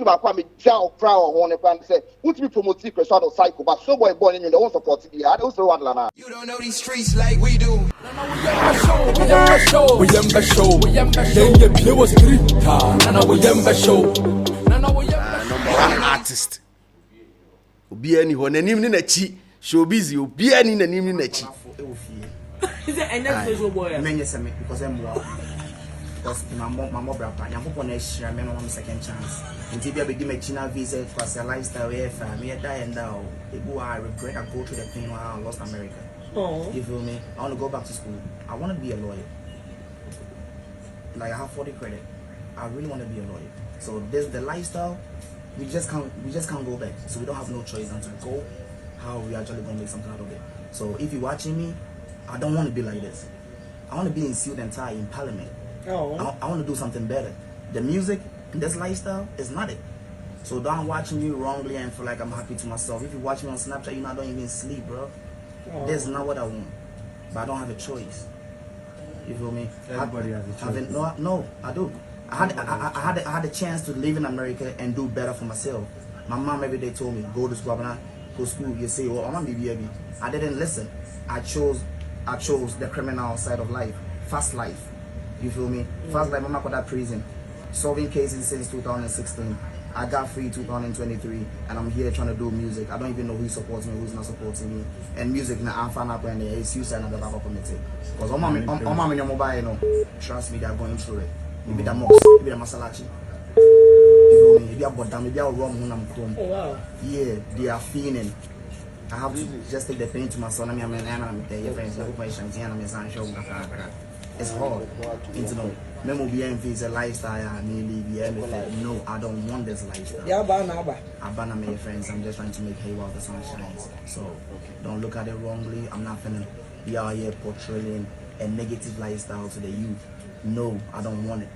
to my family, jail, crowd, one and say, would you promote Criss Waddle cycle, but Showboy born in the own support. I don't know what. You don't know these streets like we do. Number one artist. Obi ani ho nanim ni nachi. Show busy. Obi ani nanim ni nachi. Is it enough for boy? Many semi because I'm more. Because my mom brother, I'm going to share my mom's second chance. Until I begin my China visit because the lifestyle where me die and now. People I regret I go through the pain while I lost America. Oh. You feel me? I want to go back to school. I want to be a lawyer. Like I have 40 credit. I really want to be a lawyer. So this the lifestyle. We just can't go back. So we don't have no choice than to go how we actually gonna make something out of it. So if you're watching me, I don't want to be like this. I want to be in suit and tie in parliament. Oh. I want to do something better. The music, this lifestyle is not it. So don't watch me wrongly and feel like I'm happy to myself. If you watch me on Snapchat, you know I don't even sleep, bro. Oh. That's not what I want. But I don't have a choice. You feel me? Everybody has a choice. No, I do. I had a chance to live in America and do better for myself. My mom every day told me, go to school, go to school. You say, well, I want to be baby. I didn't listen. I chose the criminal side of life, fast life. You feel me? Fast life, I'm not got that prison. Solving cases since 2016. I got free 2023, and I'm here trying to do music. I don't even know who supports me, who's not supporting me. And music, now I'm fine up when it's suicide and the Bible committee. Because all my in your mobile, you know, trust me, they're going through it. Maybe the mosque, maybe the masalachi. You feel me? Maybe I'm down, maybe I'm wrong when I'm chrome. Oh wow. Yeah, they are feeling. I have to just take the pain to my son. I mean, I'm your friends, it's hard. You know, Memo BMV is a lifestyle. I need everything. No, I don't want this lifestyle. Yeah, but Abana, my friends, I'm just trying to make hay while the sun shines. So don't look at it wrongly. I'm not gonna be out here portraying a negative lifestyle to the youth. No, I don't want it.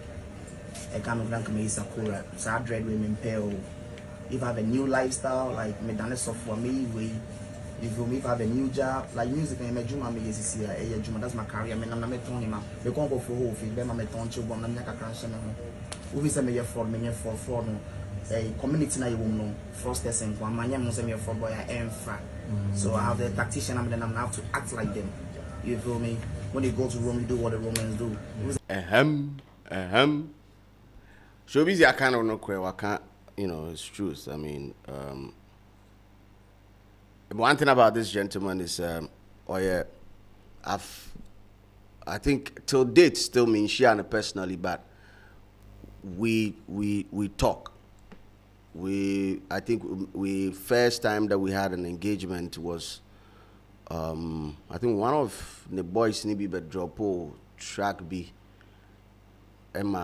I can't rank me is a cool rap. So I dread women pale. If I have a new lifestyle, like me done so for me, you feel me? If I have a new job, like music, I'm a Juma, that's my career. I mean, I'm not telling him. We can't go for whole thing. I'm not telling you, I'm not a crash. We say me for me for no. A community na you know. First person, one man, I'm saying for boy, I am fat. So I have the tactician, and then I'm have to act like them. You feel me? When you go to Rome, you do what the Romans do. Showbiz, I kind of know where I can't, you know, it's truth. I mean, one thing about this gentleman is, I think till date still mean she and personally, but we talk. I think we first time that we had an engagement was, I think one of the boys maybe but drop track B. And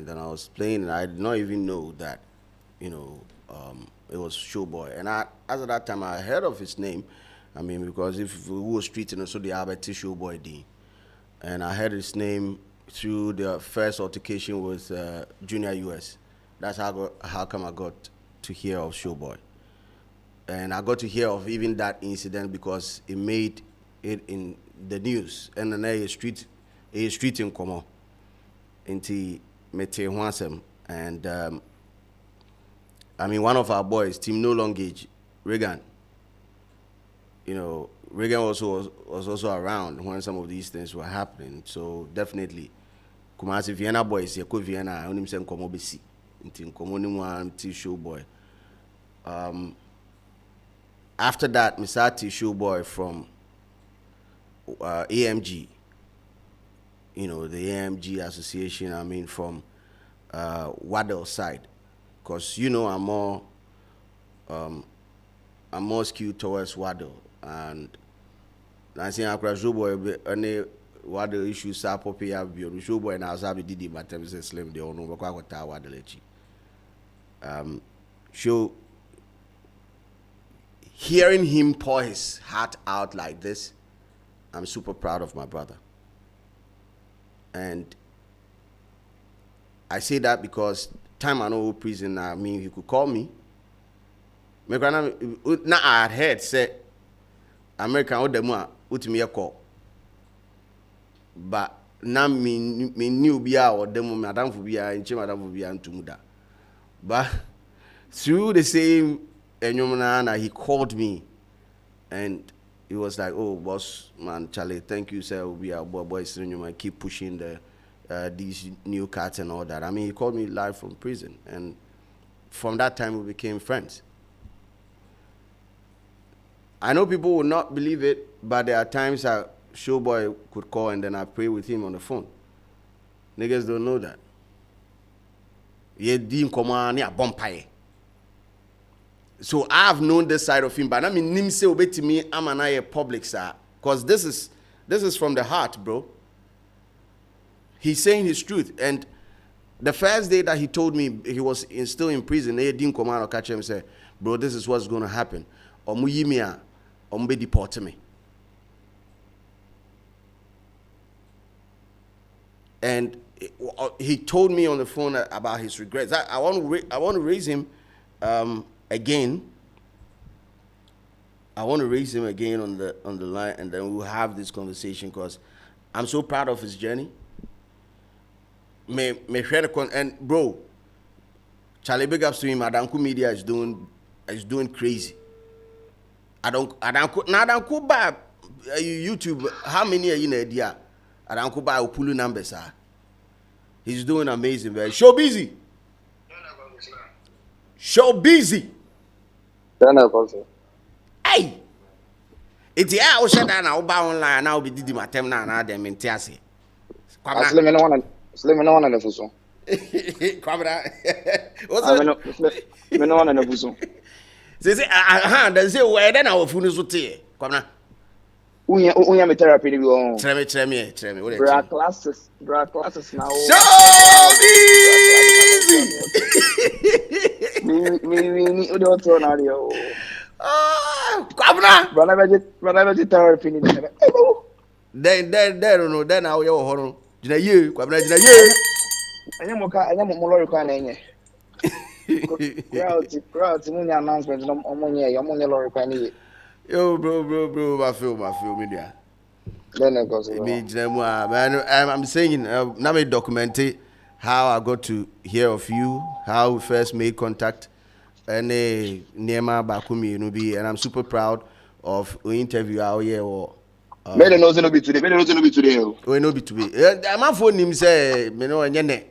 then I was playing, and I did not even know that, you know, it was Showboy. And as at that time, I heard of his name. I mean, because if we were street, and also the Albert Showboy D. And I heard his name through the first altercation with Junior US. That's how come I got to hear of Showboy. And I got to hear of even that incident because it made it in the news. And then a street in Como. Into Mete Huansem. And I mean, one of our boys, Team No Long Age, Reagan. You know, Reagan also was also around when some of these things were happening. So definitely, Kumasi Vienna boys, Yako Vienna, I only say Nkomo Besi, into Nkomo Nimwa, Showboy. After that, Misati Showboy from AMG. You know, the AMG Association, I mean, from Waddle side. Because, you know, I'm more skewed towards Waddle. And I think I Showboy, any Waddle issues, I poppy have Showboy and I was having Didi, but I'm saying slim, they don't know what I Waddle. Show hearing him pour his heart out like this, I'm super proud of my brother. And I say that because time I know prison, I mean, he could call me. Now I had heard say American or demo with me a call. But now me new be or demo madam for be in Madam for be and to muda. But through the same Enyomana, he called me and he was like, "Oh, boss, man, Charlie, thank you, sir. We are boys, keep pushing these new cats and all that." I mean, he called me live from prison, and from that time we became friends. I know people will not believe it, but there are times that Showboy could call and then I pray with him on the phone. Niggas don't know that. So I've known this side of him, but I mean, him say obey to me, I'm an public sir, because this is from the heart, bro. He's saying his truth, and the first day that he told me he was still in prison, they didn't come out or catch him and say, "Bro, this is what's going to happen. Or be deport me." And he told me on the phone about his regrets. I want to raise him again. I want to raise him again on the line, and then we'll have this conversation because I'm so proud of his journey. And bro, Charlie, big ups to him. Adanku Media is doing crazy. I don't go buy YouTube. How many are you in a idea? I don't go buy Upulu numbers. He's doing amazing, man. Show busy. Hey, it's the hour shut down. I'll buy online. Now be did my time now. Them in Tiasi. Asle me no wana na fuso. Kwabra. Me no wana na fuso. Say then say where then our phone is okay. Kwabra. Unya me therapy ni go. Tell me. Bra classes now. Show Me don't turn on you. Kwabra. Brother veget therapy ni. Then don't know. Then how you horror. Jina ye, Kwabra jina ye. Anya mo lori kwa na enye. Crowd munya announcement no omonye lori kwa ni. Yo, bro, I feel media. I'm saying, now me document how I got to hear of you, how we first made contact, and Nema Bakumi, and I'm super proud of the interview out here. Better knows no be today. We no be today. My phone him say, me know anyane.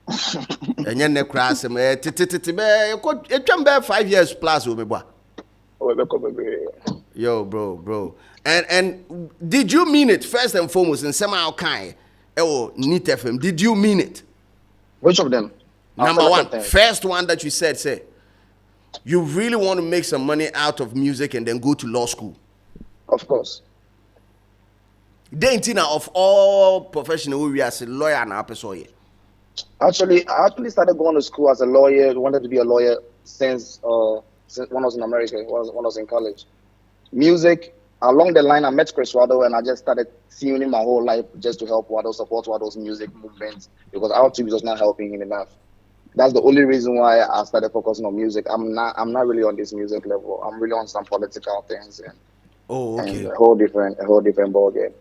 Anyane crass me. It can be 5 years plus, we boy. Yo, bro. And did you mean it first and foremost in somehow kind? Neat FM. Did you mean it? Which of them? Number one, first one that you said, you really want to make some money out of music and then go to law school. Of course. Then of all professional, we are a lawyer and a person. Actually, I started going to school as a lawyer. Wanted to be a lawyer since when I was in America, when I was in college. Music, along the line, I met Criss Waddle and I just started seeing him my whole life just to help Waddle, support Waddle's music movements because our team was not helping him enough. That's the only reason why I started focusing on music. I'm not really on this music level. I'm really on some political things and a whole different ball game.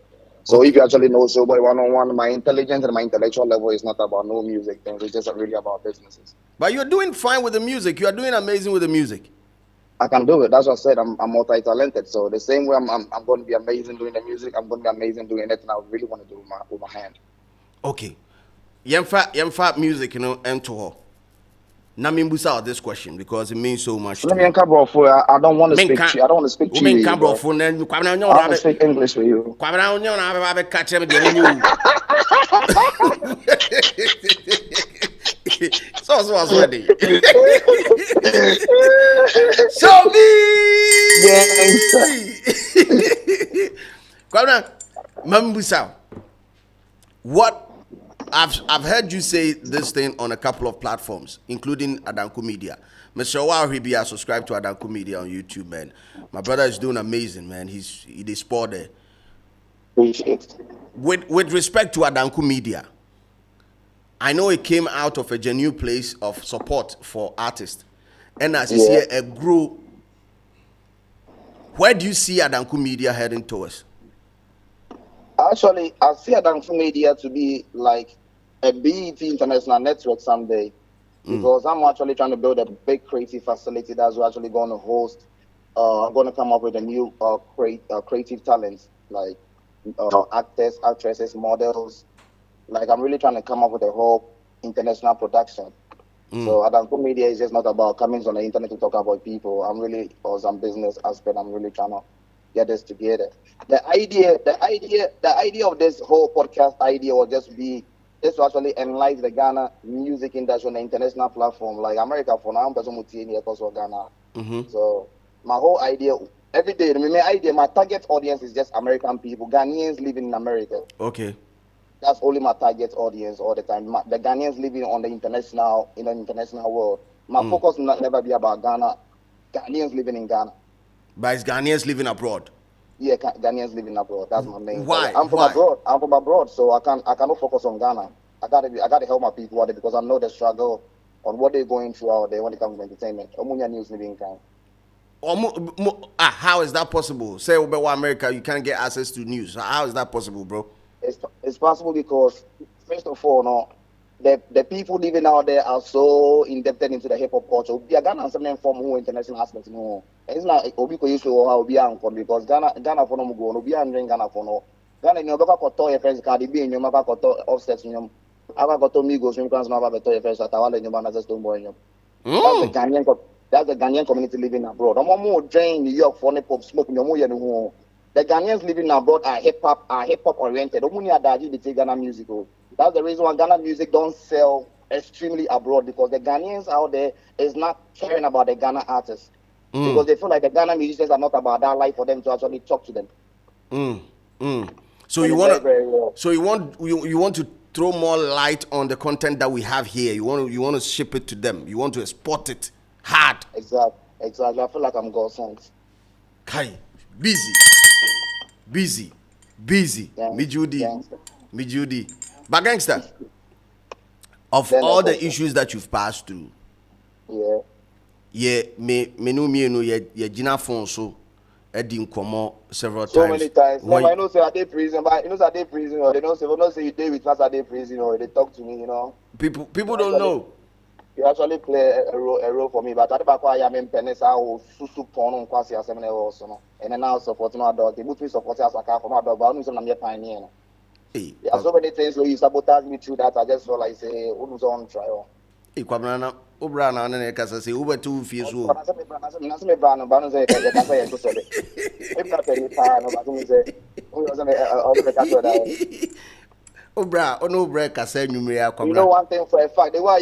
So if you actually know Showboy one-on-one, my intelligence and my intellectual level is not about no music things. It's just really about businesses. But you're doing fine with the music. You are doing amazing with the music. I can do it. That's what I said. I'm multi-talented. So the same way I'm going to be amazing doing the music, I'm going to be amazing doing anything I really want to do with my hand. Okay. Yemfa music, and to her. Now me busa this question because it means so much. Let me I don't want to speak to you. I don't want to speak to you. I want to speak English with you. So I was ready. Show me. Mambusa. What I've heard you say this thing on a couple of platforms, including Adanku Media. Mr. Wahibi, I subscribe to Adanku Media on YouTube, man. My brother is doing amazing, man. He is sport there. With respect to Adanku Media, I know it came out of a genuine place of support for artists. And as you see it grew, where do you see Adanku Media heading towards? Actually, I see Adanku Media to be like a BET international network someday. because I'm actually trying to build a big creative facility that's actually going to host. I'm going to come up with a new creative talents like actors, actresses, models. Like I'm really trying to come up with a whole international production. So Adamco Media is just not about coming on the internet to talk about people. I'm really, or some business aspect, I'm really trying to get this together. The idea of this whole podcast idea will just be this to actually enlighten the Ghana music industry on the international platform. Like America for now, Ghana. So my whole idea, every day, my target audience is just American people, Ghanaians living in America. Okay. That's only my target audience all the time. The Ghanaians living on the international world. My focus will never be about Ghana. Ghanaians living in Ghana. But it's Ghanaians living abroad. Yeah, Ghanaians living abroad. That's my main. Why? I'm from abroad, so I cannot focus on Ghana. I gotta help my people out there because I know the struggle on what they're going through out there when it comes to entertainment. Omunya news living in Ghana. How is that possible? Say about America, you can't get access to news. How is that possible, bro? It's possible because first of all, no, the people living out there are so indebted into the hip hop culture. We are Ghana and some form who international aspects no. It's not Obi ko use how Obi ankon because Ghana for no go Obi andren Ghana for no. Ghana nyo beka koto your friends card be nyo maka koto offset nyo. Aka koto migos nyo plans no aba beto your friends atawale nyo bana just don't boy nyo. That's the Ghanaian community living abroad. I'm more drain New York for hip hop smoke nyo mo ye no. The Ghanaians living abroad are hip hop oriented. Ghana music. That's the reason why Ghana music don't sell extremely abroad because the Ghanaians out there is not caring about the Ghana artists because they feel like the Ghana musicians are not about that life for them to actually talk to them. So you want to throw more light on the content that we have here. You want to ship it to them. You want to export it hard. Exactly. I feel like I'm Godson. Kai, busy. Me Judy. But gangster, of all the issues that you've passed through, me no ye Gina phone so Eddie Nkomo several times. So many times. No, I know say I did prison, but you know say I did prison, or they don't say you did with us I did prison, or they talk to me, you know. People don't know. You actually play a role for me, but I think I am in Penesa or Susu Pono Quasi as also, no. And then now supporting my dog. They put me supporting as a car for my dog, but I'm not a pioneer. Hey, there are so many things where you sabotage me through that. I just feel like say, who's on trial. Hey, Kwabrana, Obrana, and I can say, over 2 feet. So, Obra, no break, I said, you know one thing for a fact, they were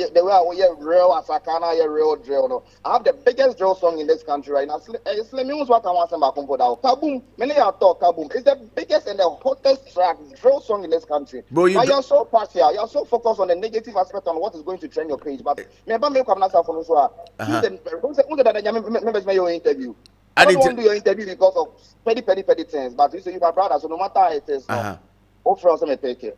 real as a kind of real drill. No, I have the biggest drill song in this country right now. Slim was what I want to back for that. Kaboom, many are talk Kaboom. It's the biggest and the hottest track drill song in this country. Bro, you're so partial, you're so focused on the negative aspect on what is going to trend your page. But remember, me come now from so. Remember your interview. I don't want to do your interview because of petty things. But you say you my brother, so no matter how it is, offer us some take care.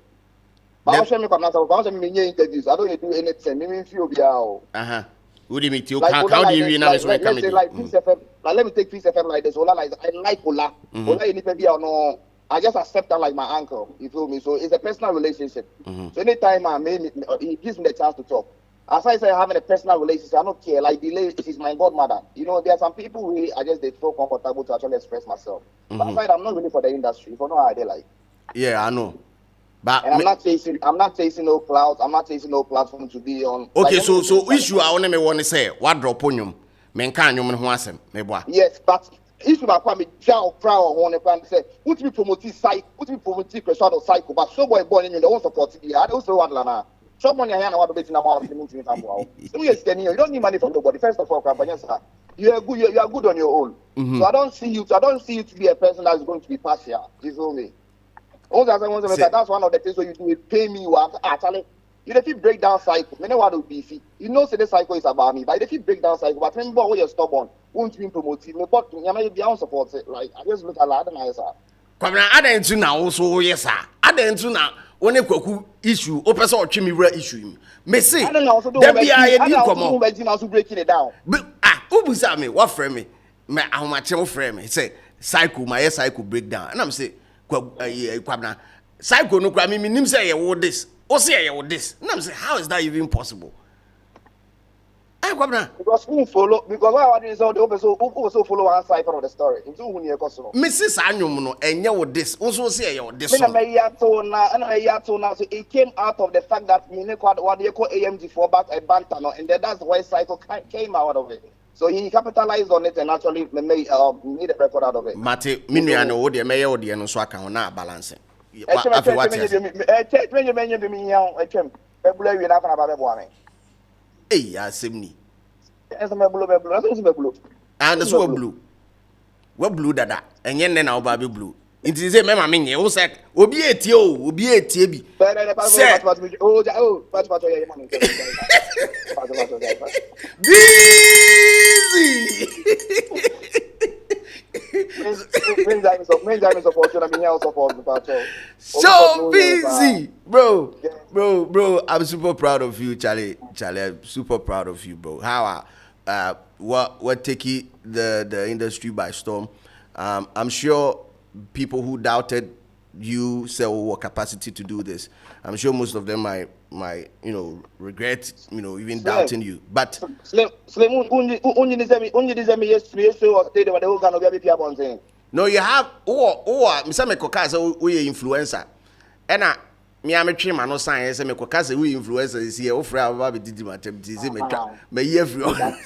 But I interviews. I don't do anything. Me feel What do you mean? How do you know? Let's say like Criss FM. Like let me take Criss FM like this. Ola like I like Ola. Ola you need to be no. I just accept that like my uncle. You feel me? So it's a personal relationship. So anytime he gives me the chance to talk. As I say, having a personal relationship, I don't care. Like delay, she's my godmother. You know, there are some people who I just they feel comfortable to actually express myself. But aside, I'm not really for the industry. For no idea like. Yeah, I know. But and I'm not chasing no clouds. I'm not chasing no platform to be on. Okay, like, so issue I want to say what drop on you. Men can you me yes, but issue about me jail crowd on and say what we promote psych, what we promote Criss Waddle cycle, but Showboy born in the own support the I also want lana. Someone you want to bet in about the movie you don't need money from nobody. First of all, you are good on your own. So I don't see you to be a person that is going to be partial. You feel me? That's one of the things where you do it, pay me. Actually, you if you break down cycle, many want to be fit. You know, say the cycle is about me, but if you break down cycle, but remember when you're stubborn, won't be promoted. But you may be on support it. Like I just look at that and I say, I didn't now also yes, sir. I didn't now when a cocoa issue, or person or chimney issue. May say, I don't know. I don't also breaking it down. But who was me? What frame me? How much frame me? Say cycle, my cycle breakdown, and I'm saying. Psycho no crime me say you this. Or say you this. And I'm saying, how is that even possible? I kwabna. Because who follow? Because why are so the also follow one side of the story. Into who near Kosovo. Mrs. Anyum no enye with this. Also say you this Me na song. me yato na, and I yato na. So it came out of the fact that me ne what they call AMG for back a banter no, and that's why Psycho came out of it. So he capitalized on it and actually made a record out of it. Mate, minu ya no wo de meye wo de no so aka ho na balance. Actually, What when you be me young, I came. Beblue, you not about boy. Eh, asem ni. As a blue. And so blue. What blue dada? Enye ne na oba be blue. Nti say me ma me nye wo say obi etie o, obi etie bi. Busy. So busy, bro. Bro, I'm super proud of you, Charlie. I'm super proud of you, bro. How what taking the industry by storm. I'm sure people who doubted you say what capacity to do this. I'm sure most of them might regret even doubting you. But no, you have Mr. Mekoka we influencer. And me am a trim no sign say Mekoka say we influencer is here offer about didi matem say me everyone.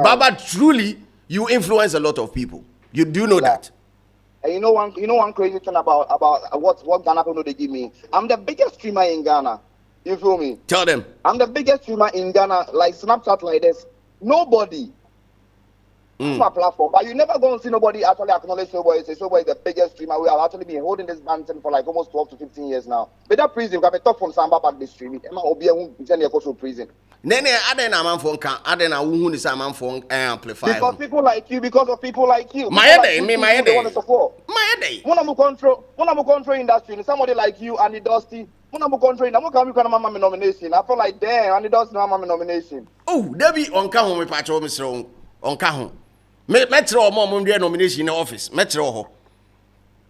Baba, truly you influence a lot of people. You do know that. And you know one crazy thing about what Ghana people they give me. I'm the biggest streamer in Ghana. You feel me? Tell them. I'm the biggest streamer in Ghana, like Snapchat like this. Nobody. My platform, but you never going to see nobody actually acknowledge Showboy. Say Showboy is the biggest streamer. We have actually been holding this bantam for like almost 12 to 15 years now. But that prison, we have a talk from Samba back this stream. Emma Obi and prison. Nene, adena man phone can adena who is a man phone amplify. Because of people like you. My day, me my day. Want to support. My day. One of control industry. Somebody like you and the Dusty. One of control. I'm going to mama nomination. I feel like damn, and the Dusty mama nomination. Oh, Debbie on Kahon me patch Mr. on Kahon. Metro mom nomination in the office. Metro.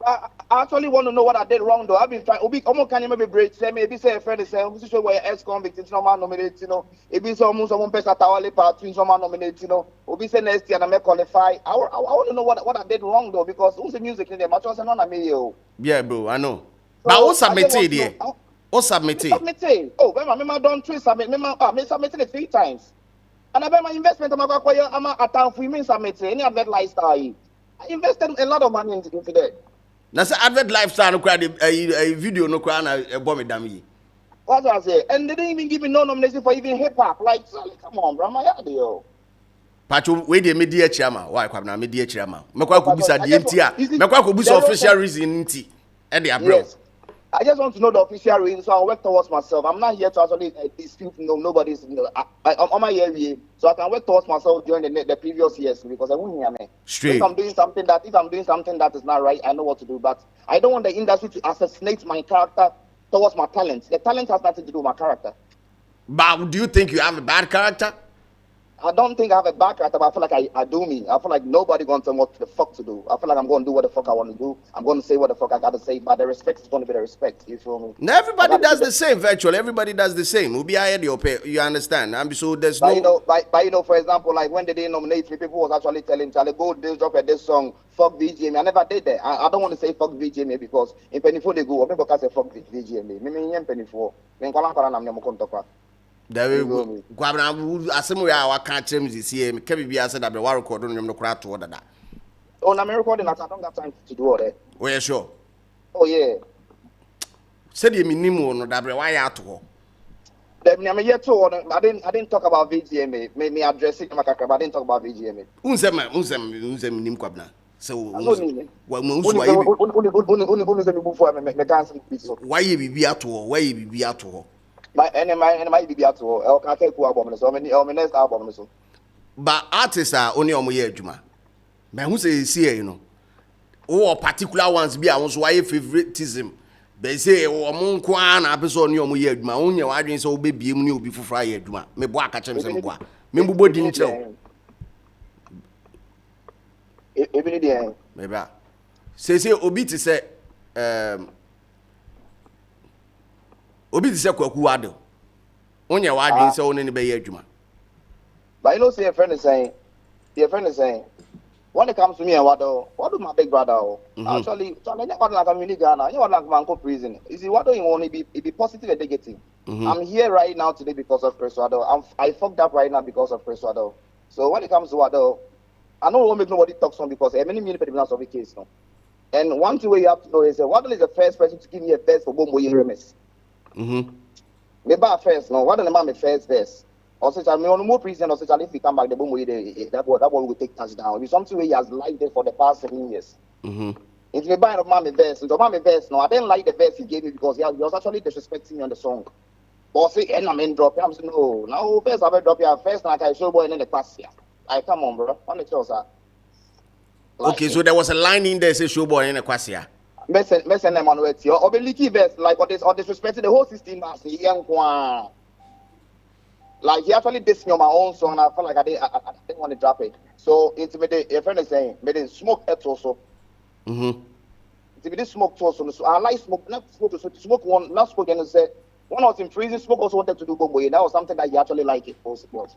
I actually want to know what I did wrong though. I've been trying. Obi, can you maybe break? Say maybe say a friend say, "Who's sure where ex-convict is normal nominate?" You know, if it's someone person tawale part twins normal nominate. You know, Obi say next year and I may qualify. I want to know what I did wrong though because who's the music in there? Much was not a me yo. Yeah, bro, I know. So, but who submitted there? Who submitted? Oh, when I don't twist submit. Me submitted it 3 times. And I bet my investment I'm a account for me submitted. Any of that lifestyle. I invested a lot of money into that. Na say advert lifestyle no cry a video no cry na e bomb dam. What I say? And they didn't even give me no nomination for even hip hop. Like, come on, bro, my head yo. Pacho we dey media chairman. Why kwabna media chairman? Mekwa ko bisa de ntia. Mekwa ko bisa official reason nti. E dey abro. Yes. I just want to know the official reason, so I work towards myself. I'm not here to actually dispute nobody's. I'm my here, so I can work towards myself during the previous years because I won't hear me. Straight. If I'm doing something that is not right, I know what to do. But I don't want the industry to assassinate my character towards my talent. The talent has nothing to do with my character. But do you think you have a bad character? I don't think I have a bad character, but I feel like I do me. I feel like nobody going to tell me what the fuck to do. I feel like I'm going to do what the fuck I want to do. I'm going to say what the fuck I got to say, but the respect is going to be the respect. You feel me? Now everybody does the same, virtually. Everybody does the same. We'll be ahead of your pay. You understand? So there's no... But for example, like when they didn't nominate me, people was actually telling Charlie, go this drop at this song, fuck VGMA. I never did that. I don't want to say fuck VGMA because in Penny4 they go, people can say fuck VGMA. Me in Penny4. Then I'm there we go. Gwabna asemu ya wa kan chem this year. Me ke bibia say that be wa record no nyem no kra to order that. Oh, na me recording I don't got time to do all that. Oh, yeah, sure. Oh yeah. Said you minimum no that be why ya to ho. Me here too. I didn't talk about VGMA. Me address it makaka, but I didn't talk about VGMA. Unsem nim kwabna. So wa unsu why you bibia to ho? Why you bibia to ho? My be at all. I take album so many next album so. But artists are only on year juma. But who say see or particular ones be our why favoritism. They say o mo nko na person ni omo year juma. Onye wa adwen say o be biem ni obi fufura year juma. Me bo aka chem sem bo. Me mbubo di nkyerɛ. Ebi ni dey. Me bra. Say obi ti say Obi ti say Criss Waddle. Onya wadwin say one ne be ye adwuma. But you know, say your friend is saying, when it comes to me and what do my big brother? Actually, so I never like I'm in Ghana. You want like man go prison. You see, what do you want to be positive and negative? I'm here right now today because of Criss Waddle. I fucked up right now because of Criss Waddle. So when it comes to Waddle, I don't want to make nobody talk on because many people of the case no. And one thing you have to know is that Waddle is the first person to give me a verse for Bombo Yeremes. Me ba first no. Waddle man me first verse. Or such I mean on more prison or such if we come back the Bombo that one will take touchdown. It's something where he has liked it for the past 7 years. If me buy of man me verse, into man me verse no, I didn't like the verse he gave me because he was actually disrespecting me on the song. But say and I'm in drop. I'm saying no. Now first I will drop here first like I Showboy and then the class here. I come on, bro. On the show, sir. Okay, so there was a line in there say Showboy in a kwasia. Messen them on wet or be leaky vest like or disrespecting the whole system as the young one. Like he actually dissed me on my own song and I felt like I didn't want to drop it. So it's a friend is saying, made it smoke it also. It's a smoke also. So I like smoke, not smoke, so smoke one, not smoke and say one was in prison, smoke also wanted to do Bombo. That was something that he actually liked it for support.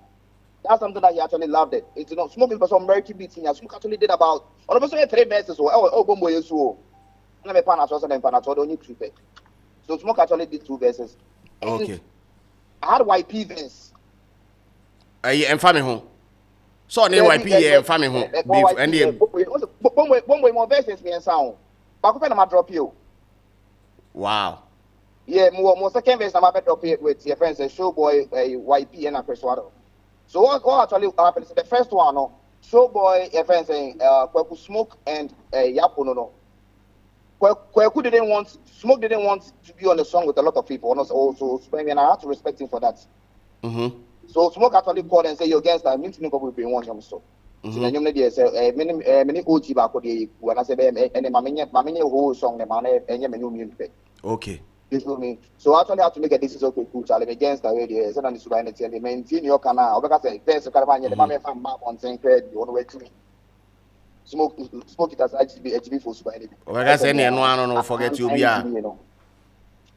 That's something that he actually loved it. It's you know, smoking for some American beats. Smoke actually did about on the 3 verses. Oh, Bombo is so. And I'm a pan and pan don't need 2 verses. So smoke actually did 2 verses. Okay. I had YP verse. And family home. So ne YP and family home. Beef and the Bombo more verses me and sound. But I can drop you. Wow. Yeah, more second verse I'm about to drop it with your friends Showboy, YP and Criss Waddle. So what actually happened is the first one, no, Showboy, your friend saying, Kweku Smoke and Yapo, no. Kweku didn't want, Smoke didn't want to be on the song with a lot of people, and also, and I have to respect him for that. So Smoke actually called and said, you're against that, I mean to know what we've been wanting, so. So then you say, many OG back when I said, and my whole song, the man, and you music. Okay. You feel me? So I actually have to make a decision. Okay, cool. Charlie against the radio. So then this guy next year, maintain your canal. Because there's a caravan. The man from map on Saint Craig. You want to wait to me? Smoke it as HB for super. Because any no forget you be a.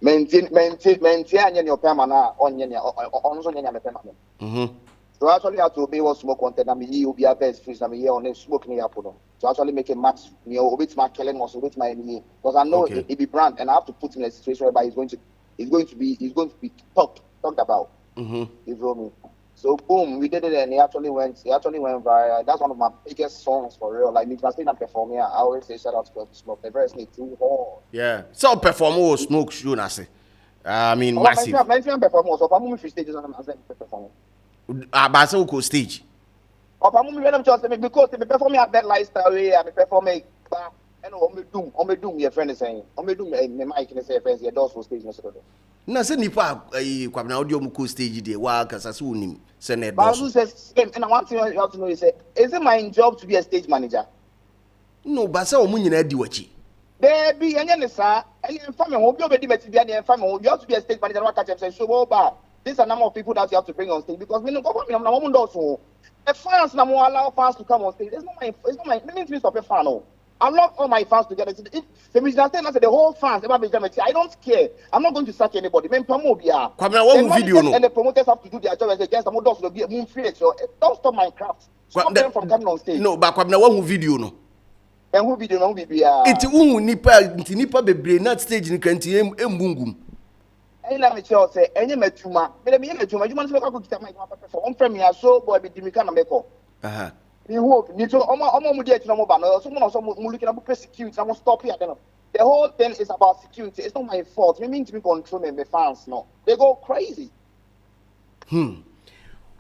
Maintain your permanent on your permanent. So I actually have to obey what smoke content. I mean, you be a best freeze. I mean, here on a smoking up. So actually make a match. You know, with my killing also with my enemy because I know it be brand and I have to put him in a situation whereby he's going to be talked about. You feel me? So boom, we did it and he actually went viral. That's one of my biggest songs for real. Like me translating and performing, I always say shout out to Smoke. The verse need too hard. Yeah. So perform or Smoke show na say. I mean massive. Mention performance. So I'm moving free stages and I'm saying performance. But so go stage. I'm moving when I'm just because they perform at that lifestyle way. I perform and on me doom. Your friend is saying on me doom. My mic and say friends. Your doors for stage. Na say nipa kwabna audio mu ko stage dey wa kasa so unim say na but who says and I want you have to know is it my job to be a stage manager? No, but say omu nyina di wachi. There be any sir, any family home you be material and family you have to be a stage manager. What catch say so bad. These are number of people that you have to bring on stage because we know government na woman also. The fans na more allow fans to come on stage. It's not my let me stop a fan. No. I love all my fans together. The the whole fans, I don't care. I'm not going to search anybody. Men Pamobia. And the promoters have to do their job as against the models will be a moon free. So don't stop my craft. Stop them from coming on stage. No, but Kwabna one video no. And who video no be It's nipa bebre not stage ni kanti embungum. And let me tell you, say, any metuma. But me metuma. You want to go to my for one friend me so boy be dimika na meko. You hope you so omo mu dey no mo ba no so mo so mo looking at security I stop here then. The whole thing is about security. It's not my fault. Me mean to be control me fans no. They go crazy. And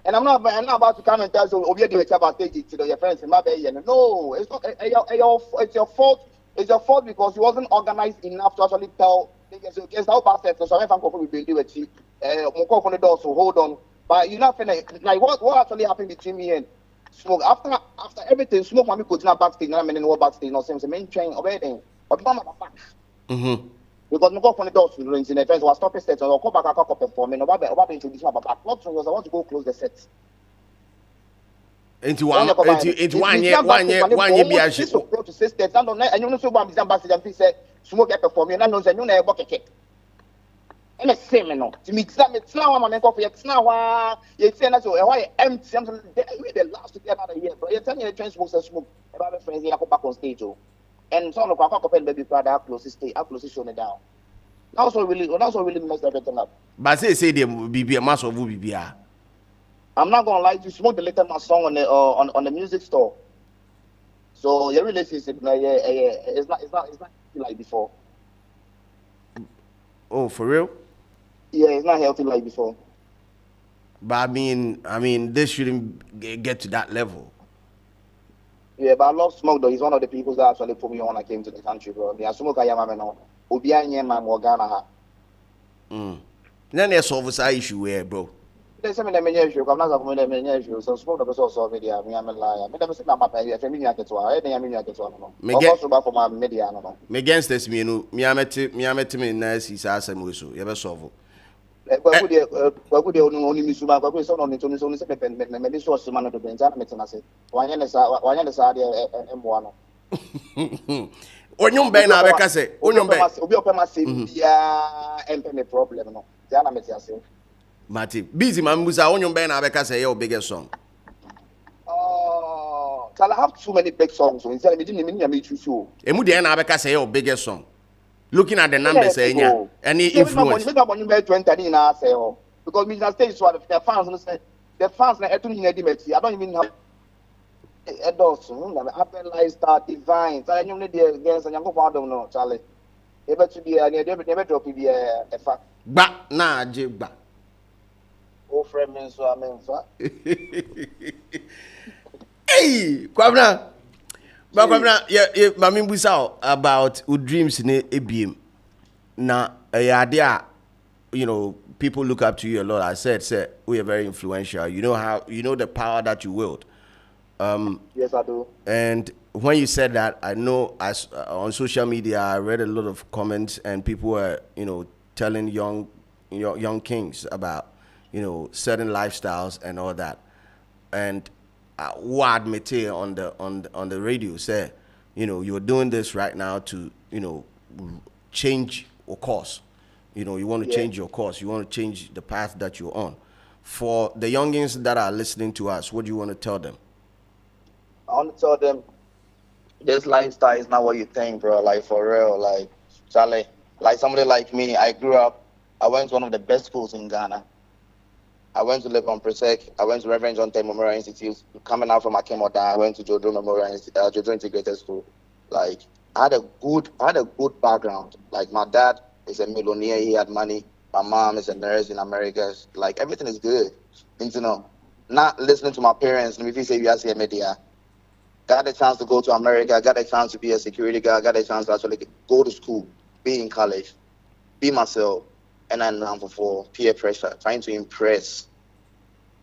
I'm not about to come and tell you obi dey about stage to your friends in my bay. No, it's not it's your fault. It's your fault because you wasn't organized enough to actually tell niggas against how bad set. So if I'm going to be doing it, mo call for the door so hold on. But you're not finna like what actually happened between me and Smoke after everything, Smoke mommy could not backstage, now I'm in the backstage, no sense, main train, obeying, but mama back. Because no go from the doors to in the friends was stopping set, or come back a couple performing, or about introduce my back. Not because I want to go close the set. Into one year, be a shit. To sisters, and you know, so one backstage and say, Smoke performing, and I know that you never bucket. And the same, no. To me, it's not one man coffee. It's not why you say that. So why empty? I'm the last to get another year, bro. You're telling the train smokes and smoke. About friends, you go back on stage, oh. And some of our couple baby brother, how close stay, how close show it down. That's what really messed everything up. But say they be a mass of BBA. I'm not gonna lie, you smoke the latest song on the music store. So your relationship, it's not like before. Oh, for real? Yeah, it's not healthy like before. But I mean, this shouldn't get to that level. Yeah, but I love Smoke though. He's one of the people that actually put me on when I came to the country, bro. Yeah, Smoke I am no. Obi anye ma mo Ghana ha. Then there's solve that issue where, bro. They say me the many issue, I'm not going to many issue. So Smoke the person solve media, me am a liar. Me never say my pay, if me nyake to ha, me nyake to no. Me get for my media no. Me against this me no, me amete me na si sa asem we so. You be solve. Kwaku de only misuma, kwaku so no nto so se me me so so man do benja me tena se. Wanya ne sa de embo no. Onyum ben na be ka se, onyum ben. Obi opema se bia empe me problem no. Dia na me tia se. Mati, busy man musa onyum ben na be ka se your biggest song. Oh, I have too many big songs. So instead me didn't me choose you. Emu de na be ka se your biggest song. Looking at the numbers, any influence. Because me na stage so the fans na etu ni edimeti. I don't even have Edos, Apple Lifestyle, Divine. So I knew the against and yango for no Charlie. Ebe to be never drop be a fact. Ba na je ba. Oh friend me so amen so. Hey, Kwabna. But yeah, mami busa about who dreams in ABM. Now, you know, people look up to you a lot. I said, we are very influential. You know the power that you wield. Yes, I do. And when you said that, I know on social media, I read a lot of comments and people were, you know, telling young kings about, you know, certain lifestyles and all that. And what admit on the radio say, you know, you're doing this right now to, you know, change your course. You know, you want to change your course. You want to change the path that you're on. For the youngins that are listening to us, what do you want to tell them? I want to tell them this lifestyle is not what you think, bro. Like for real, like Charlie, like somebody like me. I went to one of the best schools in Ghana. I went to live on Presec. I went to Reverend John Tay Memorial Institute. Coming out from Akemoda, I went to Jodo Memorial Jodo Integrated School. Like I had a good background. Like my dad is a millionaire. He had money. My mom is a nurse in America. Like everything is good. And, you know, not listening to my parents. If you say you are a media, got a chance to go to America. Got a chance to be a security guard. Got a chance to actually go to school, be in college, be myself. And then for peer pressure, trying to impress.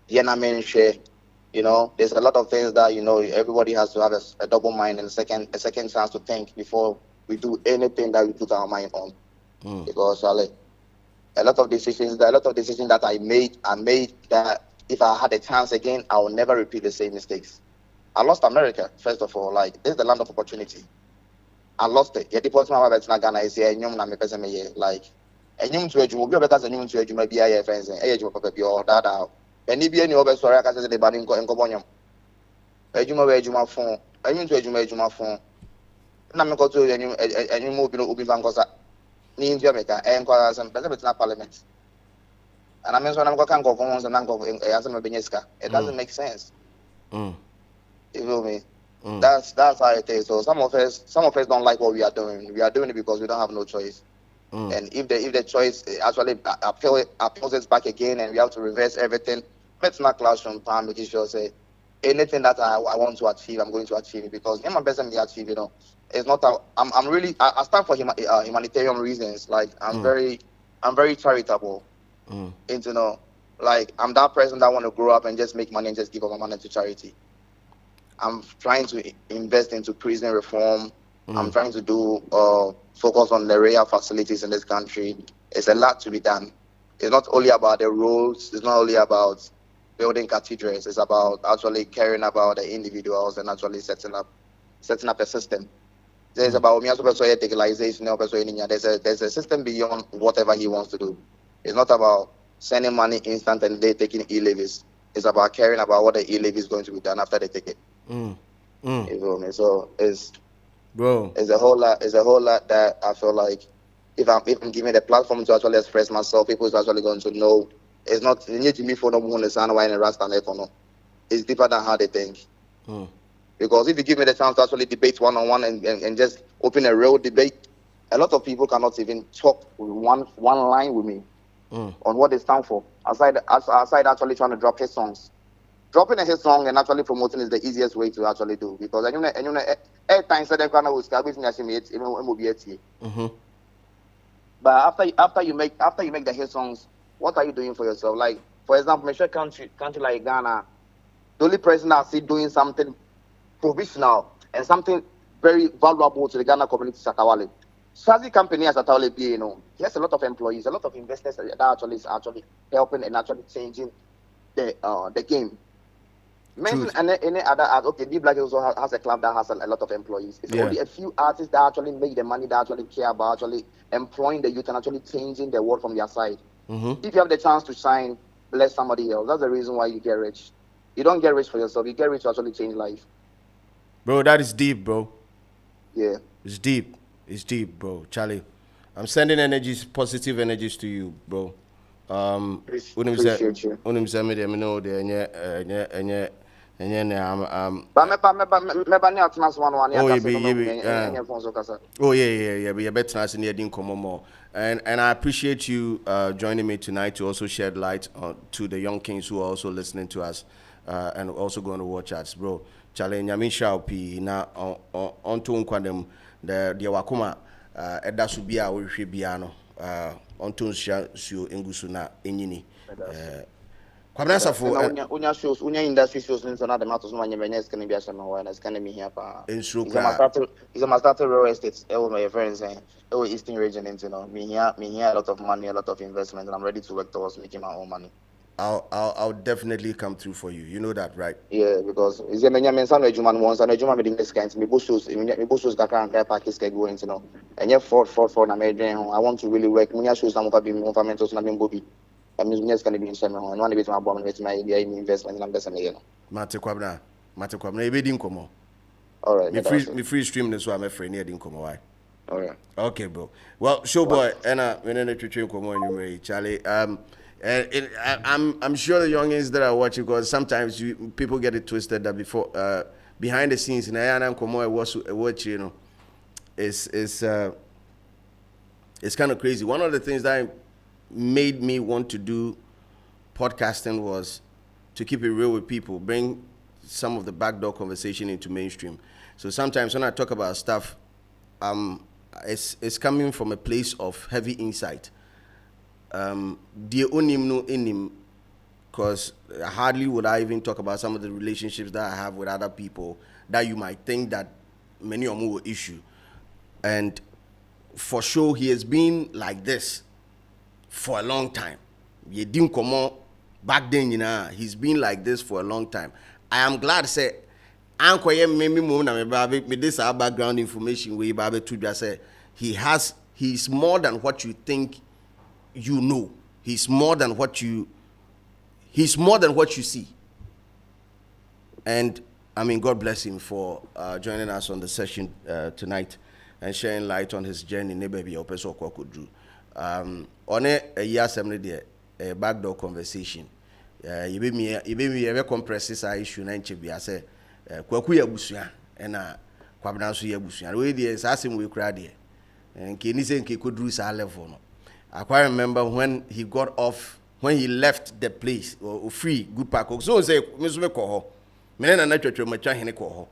You know, there's a lot of things that, you know, everybody has to have a double mind and a second chance to think before we do anything that we put our mind on. Because a lot of decisions that I made that if I had a chance again, I will never repeat the same mistakes. I lost America, first of all. Like, this is the land of opportunity. I lost it. Yeah, the person I'm Ghana is here, like, and you to you be better than you to you be a friends and age of your that. And if you any over sorry, I can say the banning go and go on. A phone, I mean to my phone. And I'm going to any move in Ubi Vangosa, in Jamaica, and cause some better parliament. And I mean, when I'm going to go phones and I'm going to answer my Benesca. It doesn't make sense. You feel me? That's how it is. So some of us don't like what we are doing. We are doing it because we don't have no choice. And if the choice actually appeals it back again and we have to reverse everything, let's not classroom time, making sure say anything that I want to achieve, I'm going to achieve it because in my best and achieve, you know, it's not I'm really I stand for humanitarian reasons. Like I'm very charitable. And you know, like I'm that person that want to grow up and just make money and just give up my money to charity. I'm trying to invest into prison reform. I'm trying to do focus on the rail facilities in this country. It's a lot to be done. It's not only about the roads. It's not only about building cathedrals. It's about actually caring about the individuals and actually setting up a system. There's about me also legalization. There's a system beyond whatever he wants to do. It's not about sending money instant and they taking e-levies. It's about caring about what the e-levy is going to be done after they take it. You feel me? So it's a whole lot. It's a whole lot that I feel like if I'm given the platform to actually express myself, people is actually going to know. It's not you need to me for no one to why in Rasta no. It's deeper than how they think. Because if you give me the chance to actually debate one-on-one and just open a real debate, a lot of people cannot even talk one line with me on what they stand for. Aside actually trying to drop his songs. Dropping a hit song and actually promoting is the easiest way to actually do, because at times that kind of will start with me as even but after you make the hit songs, what are you doing for yourself? Like for example, make sure country like Ghana, the only person I see doing something provisional and something very valuable to the Ghana community is Atawale. Shazi company as Atawale, he has a lot of employees, a lot of investors that actually is actually helping and actually changing the game. Mention any other art. Okay, D Black also has a club that has a lot of employees. It's only a few artists that actually make the money, that actually care about actually employing the youth and actually changing the world from their side. If you have the chance to shine, bless somebody else. That's the reason why you get rich. You don't get rich for yourself. You get rich to actually change life. Bro, that is deep, bro. Yeah. It's deep. It's deep, bro. Charlie, I'm sending energies, positive energies to you, bro. Appreciate you. And then But we better as in more. And I appreciate you joining me tonight to also shed light to the young kings who are also listening to us and also going to watch us, bro. Charlie, Nyamin shall be now on to Unquandem, the Wakuma, Eda Subia, or Shibiano, on to Shu Ingusuna, Inini. Kwabnasa for unya shows unya industry shows in another matters no anya benyes can be a no and it's can be here pa is a master real estate my friends saying eastern region into me here a lot of money, a lot of investment, and I'm ready to work towards making my own money. I'll definitely come through for you. You know that, right? Yeah, because is a many men some Juman once and a Juman meeting this kind me bushes that can package going and yet for na I want to really work munya shows some of be more fermenters na me and business can be in some and one bit my bomb with my investment and I'm just a Mate Kwabna, ebe din komo. All right. Me free stream this so I'm afraid near din komo why. All right. Okay, bro. Well, Showboy, and when I treat komo and you Charlie. I'm sure the youngins that are watching, because sometimes people get it twisted that before behind the scenes in Ayana komo watch it's kind of crazy. One of the things that made me want to do podcasting was to keep it real with people, bring some of the backdoor conversation into mainstream. So sometimes when I talk about stuff, it's coming from a place of heavy insight. Because hardly would I even talk about some of the relationships that I have with other people that you might think that many of them will issue. And for sure, he has been like this for a long time. He didn't come on back then, he's been like this for a long time. I am glad to say, this our background information where Babe to just say he's more than what you think you know. He's more than what you see. And I mean, God bless him for joining us on the session tonight and sharing light on his journey. On a year assembly a backdoor conversation. You be me ever compress this issue na nche I say kwaku ya busua na kwabna so ya busua. We dey asem we kra dey. Nke ni se nke koduru sa level no. I quite remember when he got off, when he left the place or free good park. So say me so me ko ho. Me na twetwe matwa hene ko ho.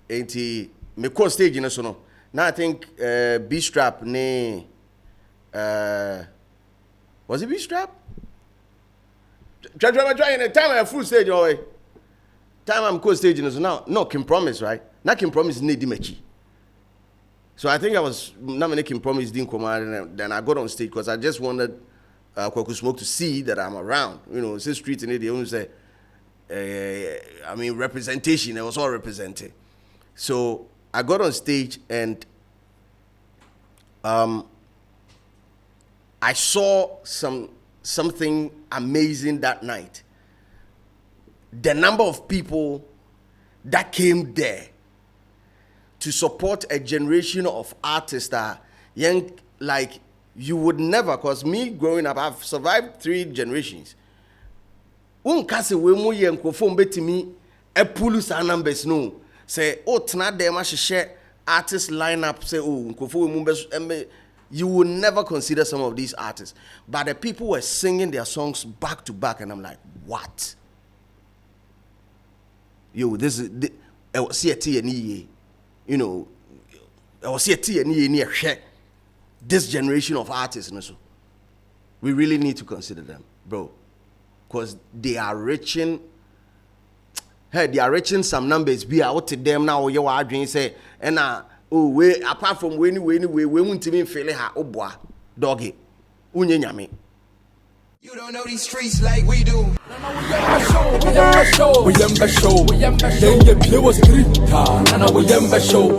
Enti me ko stage no so no. Now I think B strap ne was it B strap? Try in a time I full stage away. Time I'm co stage so now no Kim Promise, right? Not Kim Promise need Dimechi. So I think I was not making Promise didn't come out, and then I got on stage because I just wanted Kwaku Smoke to see that I'm around. It's a street in it. They only say, I mean, representation. It was all represented. So I got on stage and I I saw something amazing that night. The number of people that came there to support a generation of artists that young, like you would never, because me growing up, I've survived 3 generations. Unkase we mu ye nkofo betimi e pull sa numbers no. Say oh tena dem a share artist lineup say oh nkofo we mu you will never consider some of these artists. But the people were singing their songs back to back and I'm like, what? Yo, this is you know, this generation of artists. We really need to consider them, bro. Because they are reaching some numbers. Be out to them now. You are doing say, and we apart from we won't even feel it. Oh boy, doggy, unye nyame. You don't know these streets like we do. We show.